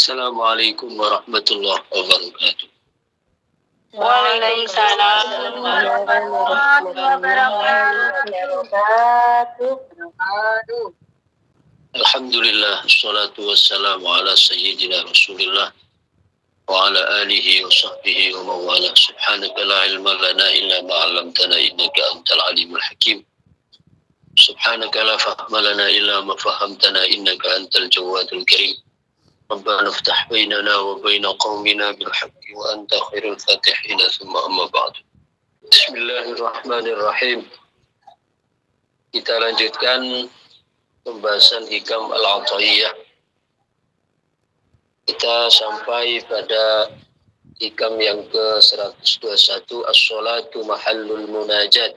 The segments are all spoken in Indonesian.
Assalamualaikum warahmatullahi wabarakatuh. Waalaikumsalam warahmatullahi wabarakatuh. Alhamdulillah, wassalatu wassalamu ala sayyidina Rasulillah wa ala alihi wa sahbihi wa mawala. Subhanaka la ilma lana illa ma 'allamtana innaka antal alimul hakim. Subhanaka la fahma lana illa ma fahamtana innaka antal jawadul karim. ربنا افتح بيننا وبين قومنا بالحق وأنت خير الفاتحين ثم أما بعد. Bismillahirrahmanirrahim. Kita lanjutkan pembahasan hikam al-ataiyah. Kita sampai pada hikam yang ke-121, as-salatu mahallul munajat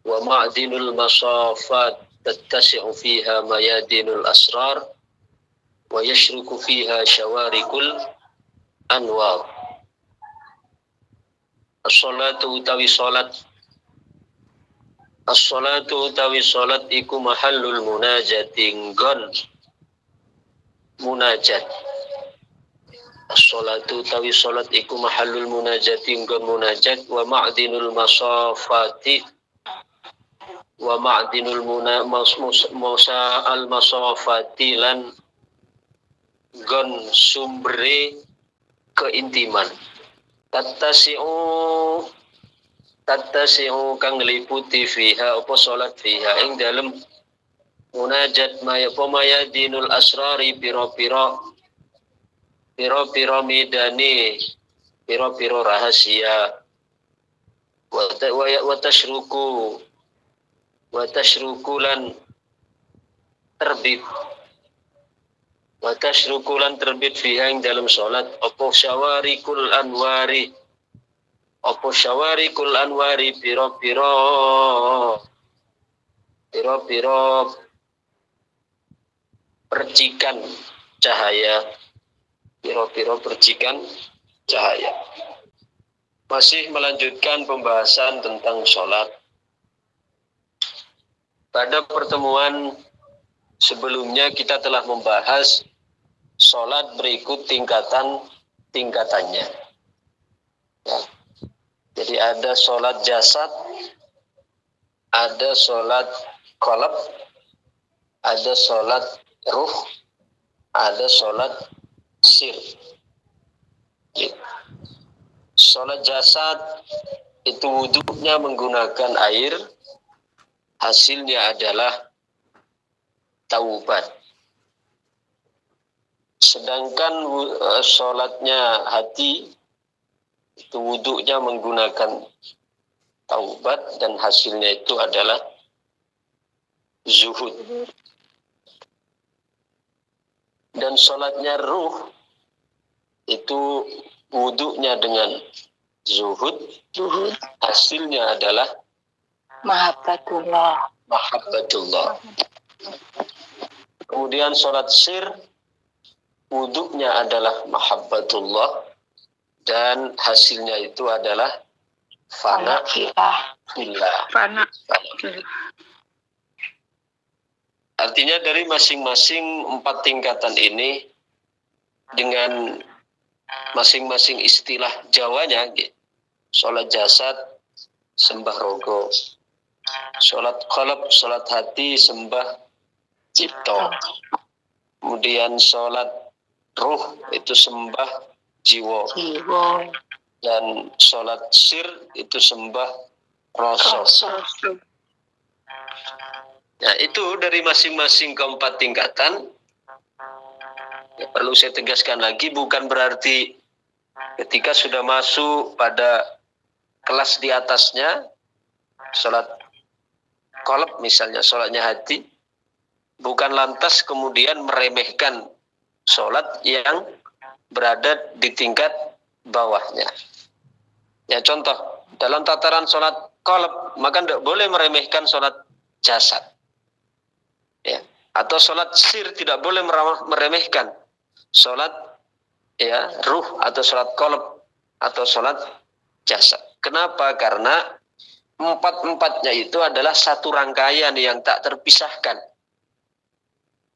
wa ma'dinul masafat tattasi'u fiha mayadinul asrar wa yashruku fiha syawarikul anwar. As-salatu utawi salat, as-salatu utawi salat iku mahallul munajat, nggon munajat. As-salatu utawi salat iku mahallul munajat, nggon munajat, wa ma'dinul masafati wa ma'dinul masafati lan gon sumbere keintiman. Tattasi'u kang ngeliputi fiha apa salat fiha ing dalem munajat maya dinul asrari pira-pira midani pira-pira rahasia wa tashruku lan terbit fiha ing dalam salat apa syawarikul anwari pira-pira percikan cahaya. Masih melanjutkan pembahasan tentang salat. Pada pertemuan sebelumnya kita telah membahas salat berikut tingkatannya. Ya. Jadi ada salat jasad, ada salat qalb, ada salat ruh, ada salat sir. Ya. Salat jasad itu wudhunya menggunakan air, hasilnya adalah taubat. Sedangkan sholatnya hati itu wudhunya menggunakan taubat dan hasilnya itu adalah zuhud. Dan sholatnya ruh itu wudhunya dengan zuhud, hasilnya adalah Mahabbatullah. Kemudian sholat sir, wudhunya adalah mahabbatullah dan hasilnya itu adalah fana fillah. Artinya dari masing-masing 4 tingkatan ini dengan masing-masing istilah Jawanya, sholat jasad sembah rogo, sholat qalb sholat hati sembah cipta, kemudian sholat ruh itu sembah jiwa, dan sholat sir itu sembah rasa. Nah, itu dari masing-masing keempat tingkatan. Ya, perlu saya tegaskan lagi, bukan berarti ketika sudah masuk pada kelas di atasnya, sholat qalb misalnya, sholatnya hati, bukan lantas kemudian meremehkan sholat yang berada di tingkat bawahnya. Ya, contoh, dalam tataran sholat qalb, maka tidak boleh meremehkan sholat jasad. Ya, atau sholat sir tidak boleh meremehkan sholat ya ruh atau sholat qalb atau sholat jasad. Kenapa? Karena 4-4-nya itu adalah satu rangkaian yang tak terpisahkan.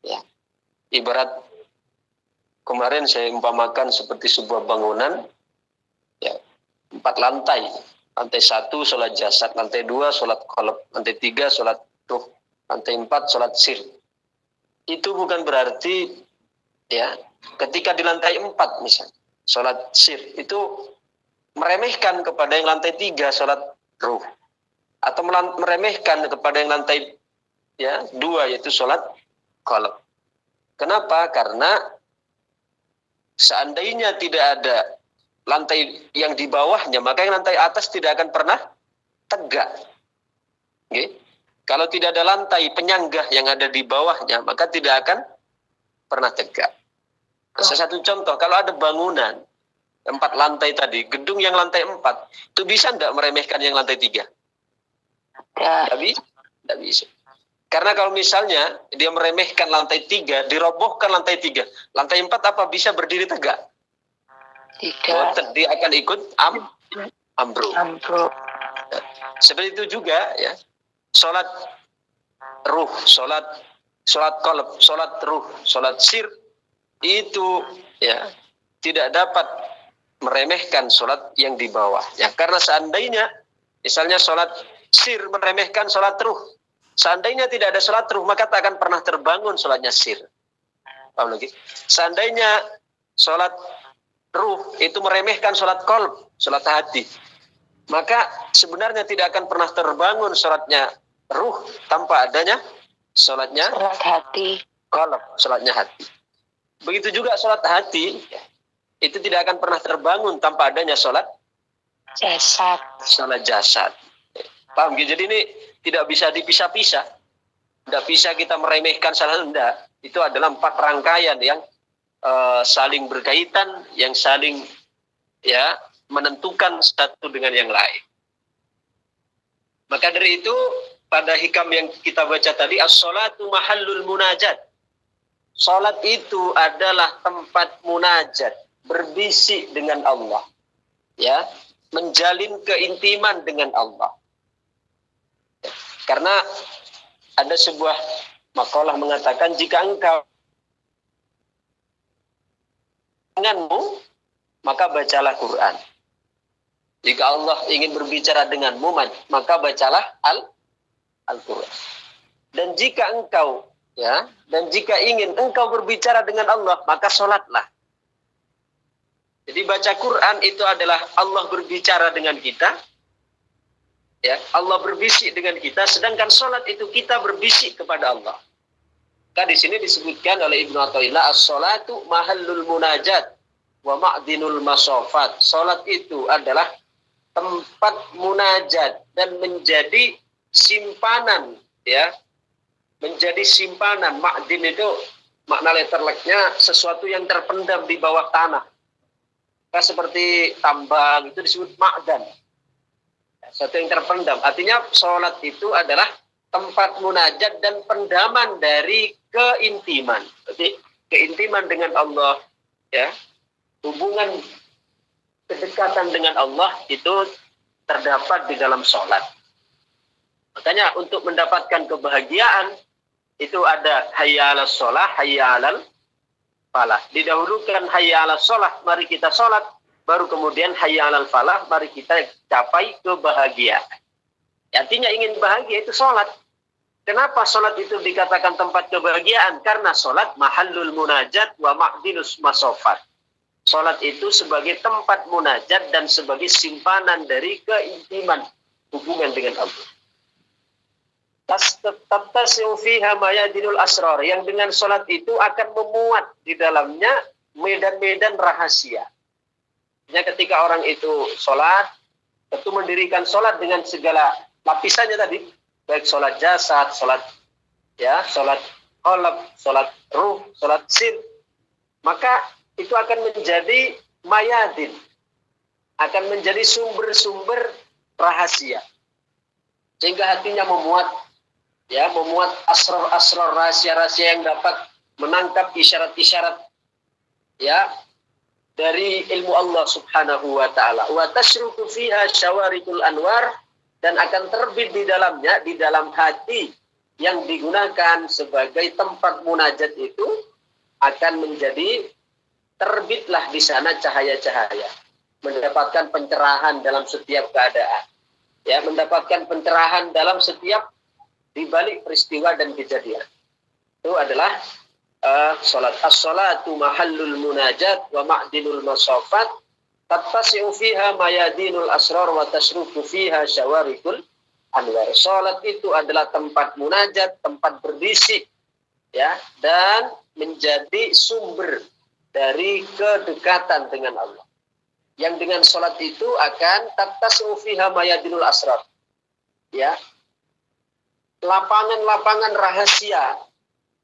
Ya. Ibarat kemarin saya umpamakan seperti sebuah bangunan, ya, 4 lantai. Lantai 1 sholat jasad, lantai 2 sholat qalb, lantai 3 sholat ruh, lantai 4 sholat sir. Itu bukan berarti, ya, ketika di lantai 4 misalnya sholat sir itu meremehkan kepada yang lantai 3 sholat ruh, atau meremehkan kepada yang lantai, ya, 2 yaitu sholat qalb. Kenapa? Karena seandainya tidak ada lantai yang di bawahnya, maka yang lantai atas tidak akan pernah tegak. Okay? Kalau tidak ada lantai penyanggah yang ada di bawahnya, maka tidak akan pernah tegak. Salah satu contoh, kalau ada bangunan 4 lantai tadi, gedung yang lantai 4, itu bisa tidak meremehkan yang lantai 3? Tidak bisa. Karena kalau misalnya dia meremehkan lantai 3, dirobohkan lantai 3, lantai 4 apa bisa berdiri tegak? Tidak. Dia akan ikut ambruk. Seperti itu juga, ya. Sholat ruh, sholat qalb, sholat ruh, sholat sir itu, ya, tidak dapat meremehkan sholat yang di bawah. Ya, karena seandainya misalnya sholat sir meremehkan sholat ruh, seandainya tidak ada sholat ruh, maka tak akan pernah terbangun sholatnya sir. Paham lagi? Seandainya sholat ruh itu meremehkan sholat qalb, sholat hati, maka sebenarnya tidak akan pernah terbangun sholatnya ruh tanpa adanya sholatnya hati, qalb, sholatnya hati. Begitu juga sholat hati itu tidak akan pernah terbangun tanpa adanya sholat jasad. Paham? Jadi ini tidak bisa dipisah-pisah. Tidak bisa kita meremehkan salah, enggak. Itu adalah 4 rangkaian yang saling berkaitan, yang saling, ya, menentukan satu dengan yang lain. Maka dari itu pada hikam yang kita baca tadi, as-sholatu mahallul munajat. Salat itu adalah tempat munajat, berbisik dengan Allah, ya, menjalin keintiman dengan Allah. Karena ada sebuah makalah mengatakan, jika engkau denganmu, maka bacalah Quran. Jika Allah ingin berbicara denganmu, maka bacalah Al-Quran. Dan jika engkau, ya, dan jika ingin engkau berbicara dengan Allah, maka sholatlah. Jadi baca Quran itu adalah Allah berbicara dengan kita, ya, Allah berbisik dengan kita, sedangkan sholat itu kita berbisik kepada Allah. Di sini disebutkan oleh Ibnu Athaillah, as-sholatu mahallul munajat wa ma'dinul masofat. Sholat itu adalah tempat munajat dan menjadi simpanan, ya, menjadi simpanan. Ma'din itu makna letterleknya sesuatu yang terpendam di bawah tanah. Seperti tambang itu disebut ma'dan, sesuatu yang terpendam. Artinya sholat itu adalah tempat munajat dan pendaman dari keintiman. Jadi keintiman dengan Allah, ya, hubungan kedekatan dengan Allah itu terdapat di dalam sholat. Makanya untuk mendapatkan kebahagiaan itu ada hayya 'alas sholah, hayya 'alal falah. Didahulukan hayya 'alas sholah, mari kita sholat, baru kemudian hayya 'alal falah, mari kita capai kebahagiaan. Artinya ingin bahagia itu sholat. Kenapa sholat itu dikatakan tempat kebahagiaan? Karena sholat mahallul munajat wa ma'dinus masofat. Sholat itu sebagai tempat munajat dan sebagai simpanan dari keintiman hubungan dengan Allah. Tattasi'u fiha mayadinul asrar, yang dengan sholat itu akan memuat di dalamnya medan-medan rahasia. Ketika orang itu sholat, tentu mendirikan sholat dengan segala lapisannya tadi, baik sholat jasad, sholat, ya, sholat qalb, sholat ruh, sholat sir, maka itu akan menjadi mayadin, akan menjadi sumber-sumber rahasia, sehingga hatinya memuat, ya, memuat asrar-asrar, rahasia-rahasia yang dapat menangkap isyarat-isyarat, ya, dari ilmu Allah Subhanahu wa taala. Wa tasyruqu fiha syawarikul anwar, dan akan terbit di dalamnya, di dalam hati yang digunakan sebagai tempat munajat itu akan menjadi terbitlah di sana cahaya-cahaya, mendapatkan pencerahan dalam setiap keadaan, ya, mendapatkan pencerahan dalam setiap di balik peristiwa dan kejadian. Itu adalah salat. As-salatu mahallul munajat wa ma'dinul masafat, tattasi'u fiha mayadinul asrar wa tasrufu fiha syawarikul anwar. Salat itu adalah tempat munajat, tempat berbisik, ya, dan menjadi sumber dari kedekatan dengan Allah. Yang dengan salat itu akan tattasi'u fiha mayadinul asrar, ya, lapangan-lapangan rahasia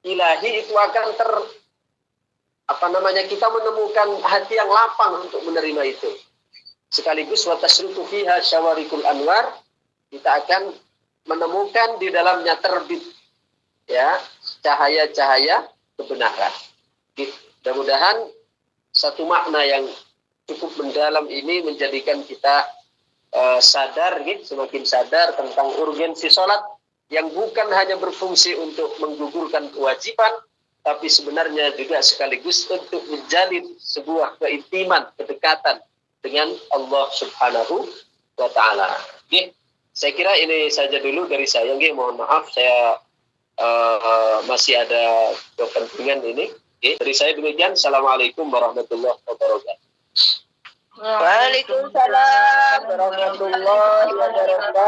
ilahi itu akan kita menemukan hati yang lapang untuk menerima itu. Sekaligus wa tasrufu fiha syawarikul anwar, kita akan menemukan di dalamnya terbit, ya, cahaya-cahaya kebenaran. Mudah-mudahan satu makna yang cukup mendalam ini menjadikan kita sadar, semakin sadar tentang urgensi sholat yang bukan hanya berfungsi untuk menggugurkan kewajiban, tapi sebenarnya juga sekaligus untuk menjalin sebuah keintiman, kedekatan dengan Allah Subhanahu wa Ta'ala. Saya kira ini saja dulu dari saya. Mohon maaf, saya masih ada kepentingan ini. Dari saya demikian. Assalamualaikum warahmatullahi wabarakatuh. Waalaikumsalam warahmatullahi wabarakatuh.